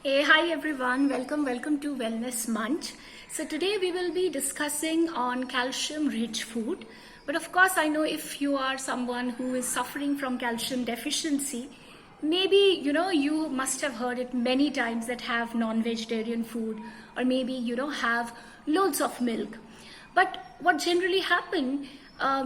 Hey, hi everyone. Welcome to Wellness Munch. So today we will be discussing on calcium-rich food. But of course, I know if you are someone who is suffering from calcium deficiency, maybe you must have heard it many times that have non-vegetarian food, or maybe have loads of milk. But what generally happen,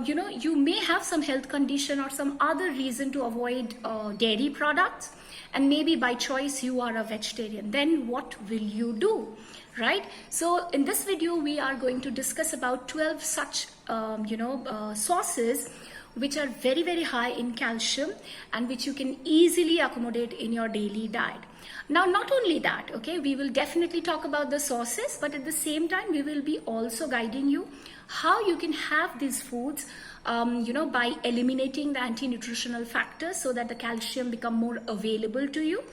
you may have some health condition or some other reason to avoid dairy products, and maybe by choice you are a vegetarian. Then what will you do, right? So in this video we are going to discuss about 12 such sources which are very high in calcium and which you can easily accommodate in your daily diet. Now, not only that, okay, we will definitely talk about the sources, but at the same time we will be also guiding you how you can have these foods by eliminating the anti-nutritional factors so that the calcium become more available to you,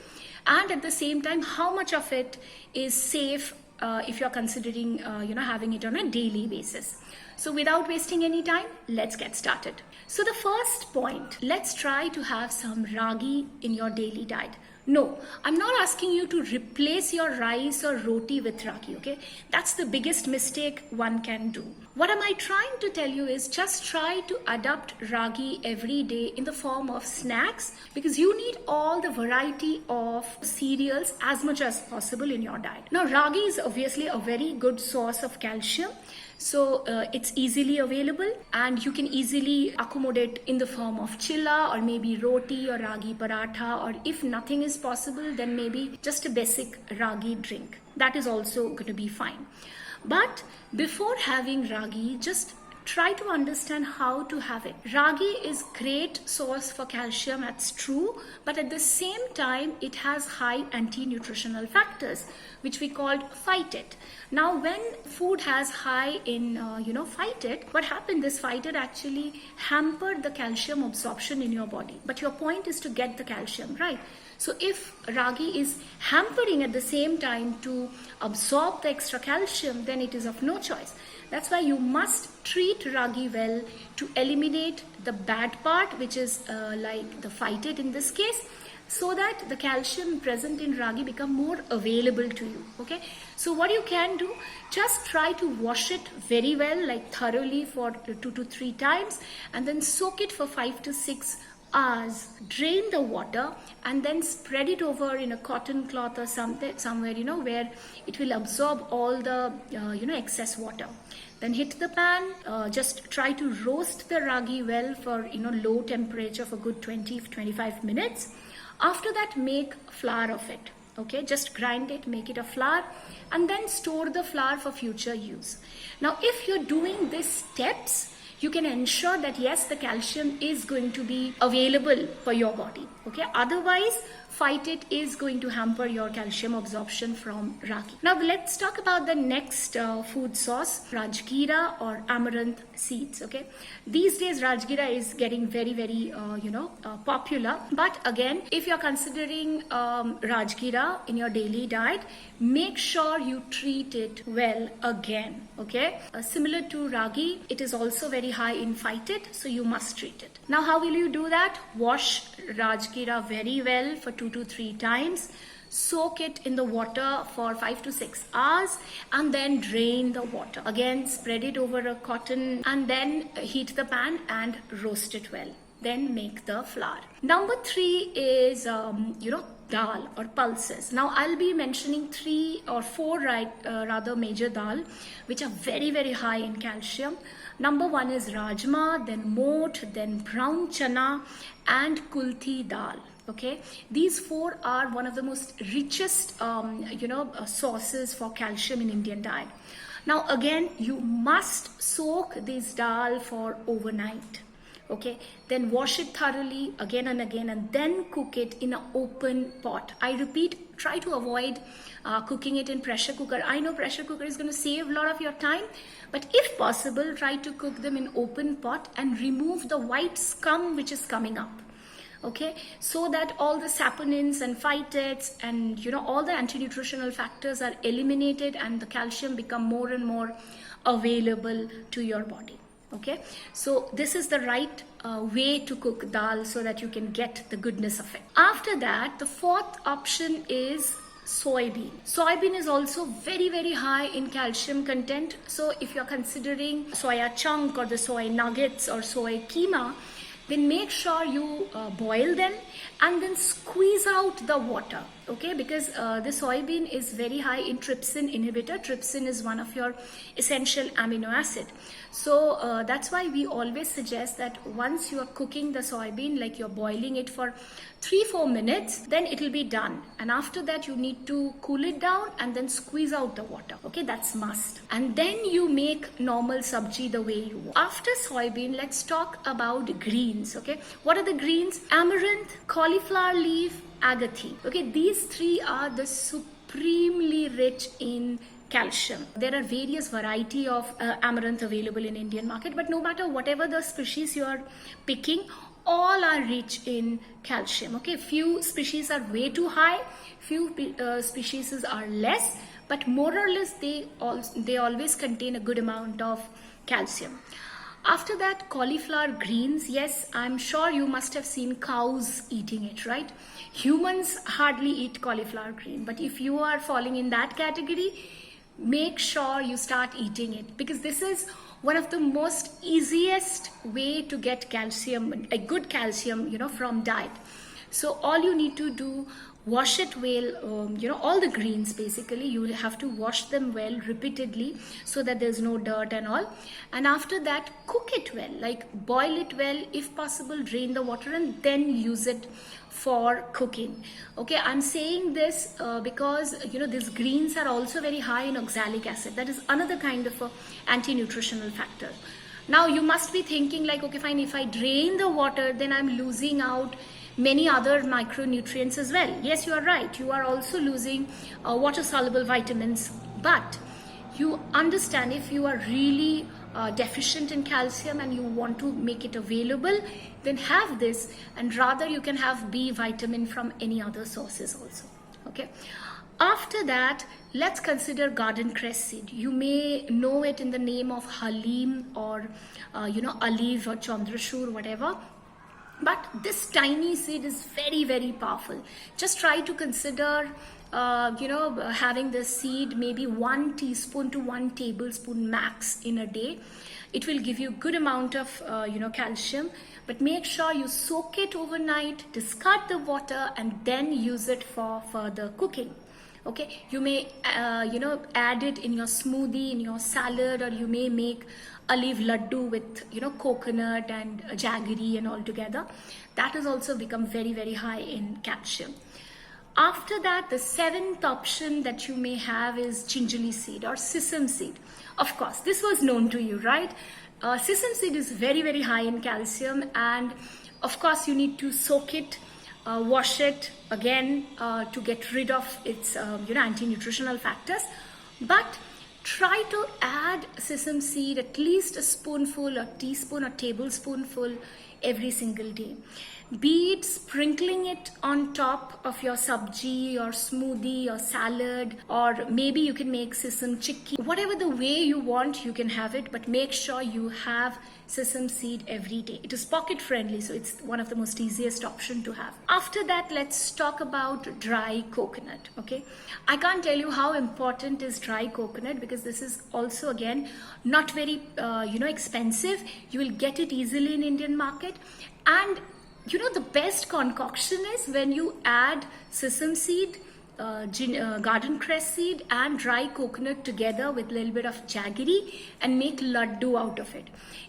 and at the same time how much of it is safe if you're considering having it on a daily basis. So without wasting any time, let's get started. So the first point, let's try to have some ragi in your daily diet. No, I'm not asking you to replace your rice or roti with ragi, okay? That's the biggest mistake one can do. What am I trying to tell you is just try to adapt ragi every day in the form of snacks, because you need all the variety of cereals as much as possible in your diet. Now, ragi is obviously a very good source of calcium. So it's easily available and you can easily accommodate in the form of chilla or maybe roti or ragi paratha, or if nothing is possible then maybe just a basic ragi drink. That is also going to be fine. But before having ragi, just try to understand how to have it. Ragi is great source for calcium, that's true, but at the same time it has high anti-nutritional factors which we called phytate. Now when food has high in phytate, what happened, this phytate actually hampered the calcium absorption in your body, but your point is to get the calcium, right? So if ragi is hampering at the same time to absorb the extra calcium, then it is of no choice. That's why you must treat ragi well to eliminate the bad part, which is like the phytate in this case, so that the calcium present in ragi become more available to you, okay? So what you can do, just try to wash it very well, like thoroughly for 2 to 3 times, and then soak it for 5 to 6 hours. Drain the water and then spread it over in a cotton cloth or somewhere where it will absorb all the excess water. Then hit the pan, just try to roast the ragi well for low temperature for good 20-25 minutes. After that, make flour of it, okay? Just grind it, make it a flour, and then store the flour for future use. Now if you're doing these steps, you can ensure that yes, the calcium is going to be available for your body, okay? Otherwise, phytate is going to hamper your calcium absorption from ragi. Now let's talk about the next food source, rajgira or amaranth seeds, okay? These days rajgira is getting very popular, but again, if you're considering rajgira in your daily diet, make sure you treat it well again, okay? Similar to ragi, it is also very high in phytate, so you must treat it. Now how will you do that? Wash rajgira very well for 2 to 3 times, soak it in the water for 5 to 6 hours, and then drain the water. Again, spread it over a cotton and then heat the pan and roast it well. Then make the flour. Number 3 is dal or pulses. Now I'll be mentioning 3 or 4 rather major dal which are very high in calcium. Number 1 is rajma, then moat, then brown chana, and kulthi dal. Okay, these 4 are one of the most richest sources for calcium in Indian diet. Now again, you must soak this dal for overnight. Okay, then wash it thoroughly again and again, and then cook it in an open pot. I repeat, try to avoid cooking it in pressure cooker. I know pressure cooker is going to save a lot of your time, but if possible, try to cook them in open pot and remove the white scum which is coming up. Okay, so that all the saponins and phytates and all the anti-nutritional factors are eliminated and the calcium become more and more available to your body. Okay, so this is the right way to cook dal so that you can get the goodness of it. After that, the 4th option is soybean. Soybean is also very high in calcium content. So if you're considering soya chunk or the soy nuggets or soy keema, then make sure you boil them and then squeeze out the water, okay? Because the soybean is very high in trypsin inhibitor. Trypsin is one of your essential amino acid. So that's why we always suggest that once you are cooking the soybean, like you're boiling it for 3-4 minutes, then it will be done. And after that, you need to cool it down and then squeeze out the water, okay? That's must. And then you make normal sabji the way you want. After soybean, let's talk about greens, okay? What are the greens? Amaranth, cauliflower leaf, agathi. Okay, these three are the supremely rich in calcium. There are various variety of amaranth available in Indian market, but no matter whatever the species you are picking, all are rich in calcium, okay? Few species are way too high, few species are less, but more or less they always contain a good amount of calcium. After that, cauliflower greens. Yes, I'm sure you must have seen cows eating it, right? Humans hardly eat cauliflower green, but if you are falling in that category, make sure you start eating it, because this is one of the most easiest way to get calcium, a good calcium, you know, from diet. So all you need to do, wash it well, you know, all the greens basically, you have to wash them well repeatedly so that there's no dirt and all. And after that, cook it well, like boil it well, if possible, drain the water and then use it for cooking. Okay, I'm saying this because, you know, these greens are also very high in oxalic acid. That is another kind of a anti-nutritional factor. Now you must be thinking like, okay, fine, if I drain the water, then I'm losing out many other micronutrients as well. Yes, you are right. You are also losing water soluble vitamins, but you understand, if you are really deficient in calcium and you want to make it available, then have this, and rather you can have B vitamin from any other sources also, okay? After that, let's consider garden cress seed. You may know it in the name of halim or you know, aliv or chandrashur, whatever. But this tiny seed is very powerful. Just try to consider you know, having this seed maybe 1 teaspoon to 1 tablespoon max in a day. It will give you good amount of you know, calcium, but make sure you soak it overnight, discard the water, and then use it for further cooking. Okay, you may you know, add it in your smoothie, in your salad, or you may make olive laddu with, you know, coconut and jaggery and all together. That has also become very high in calcium. After that, the 7th option that you may have is chinjali seed or sesame seed. Of course, this was known to you, right? Sesame seed is very high in calcium, and of course you need to soak it, wash it again to get rid of its you know, anti-nutritional factors. But try to add sesame seed at least a spoonful, a teaspoon or tablespoonful every single day. Be it sprinkling it on top of your sabji or smoothie or salad, or maybe you can make sesame chikki. Whatever the way you want, you can have it, but make sure you have sesame seed every day. It is pocket friendly, so it's one of the most easiest option to have. After that, let's talk about dry coconut. Okay, I can't tell you how important is dry coconut, because this is also again not very you know, expensive. You will get it easily in Indian market. And you know, the best concoction is when you add sesame seed, garden cress seed and dry coconut together with a little bit of jaggery and make laddu out of it.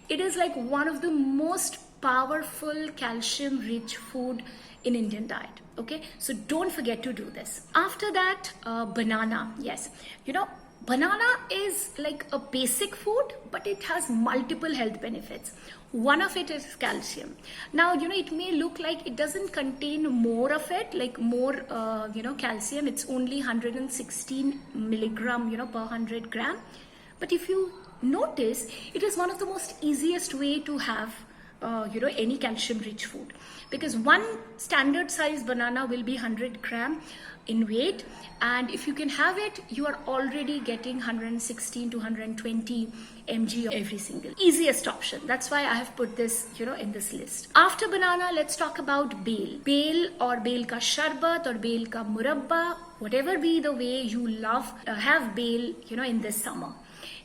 It is like one of the most powerful calcium rich food in Indian diet. Okay, so don't forget to do this. After that, banana. Yes, you know, banana is like a basic food, but it has multiple health benefits. One of it is calcium. Now, you know, it may look like it doesn't contain more of it, like more, you know, calcium. It's only 116 milligram, you know, per 100 gram. But if you notice, it is one of the most easiest way to have, you know, any calcium rich food, because one standard size banana will be 100 gram. in weight, and if you can have it, you are already getting 116 to 120 mg every single. Easiest option. That's why I have put this, in this list. After banana, let's talk about bael. Bael or bael ka sharbat or bael ka murabba, whatever be the way you love, have bael, in this summer.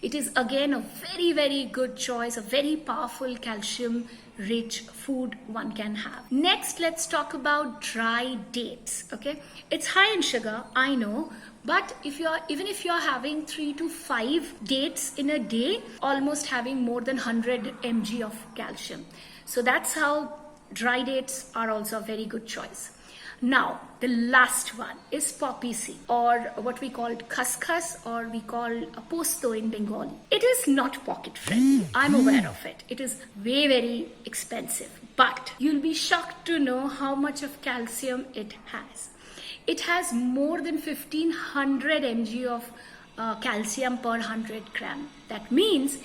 It is again a very, very good choice, a very powerful calcium rich food one can have. Next, let's talk about dry dates. Okay, it's high in sugar, I know, but even if you're having 3 to 5 dates in a day, almost having more than 100 mg of calcium. So that's how dry dates are also a very good choice. Now, the last one is poppy seed, or what we call khaskhas, or we call posto in Bengali. It is not pocket friendly. I'm aware of it. It is very, very expensive, but you'll be shocked to know how much of calcium it has. It has more than 1500 mg of calcium per 100 gram. That means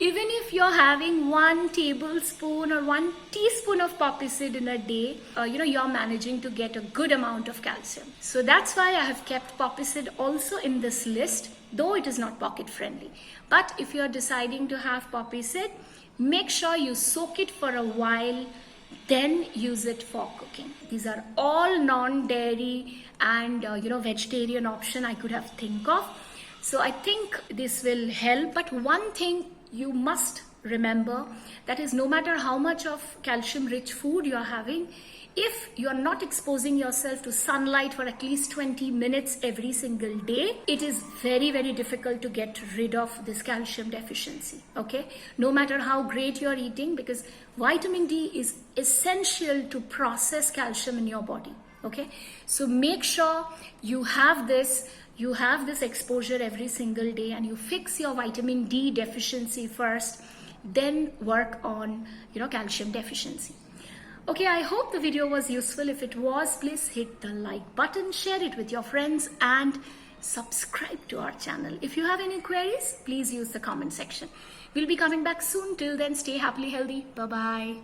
even if you're having 1 tablespoon or 1 teaspoon of poppy seed in a day, you're managing to get a good amount of calcium. So that's why I have kept poppy seed also in this list, though it is not pocket friendly. But if you're deciding to have poppy seed, make sure you soak it for a while, then use it for cooking. These are all non-dairy and vegetarian option I could have think of. So I think this will help. But one thing you must remember, that is, no matter how much of calcium rich food you're having, if you're not exposing yourself to sunlight for at least 20 minutes every single day, it is very, very difficult to get rid of this calcium deficiency. Okay, no matter how great you're eating, because vitamin D is essential to process calcium in your body. Okay, so make sure you have this exposure every single day, and you fix your vitamin D deficiency first, then work on calcium deficiency. Okay, I hope the video was useful. If it was, please hit the like button, share it with your friends, and subscribe to our channel. If you have any queries, please use the comment section. We'll be coming back soon. Till then, stay happily healthy. Bye bye.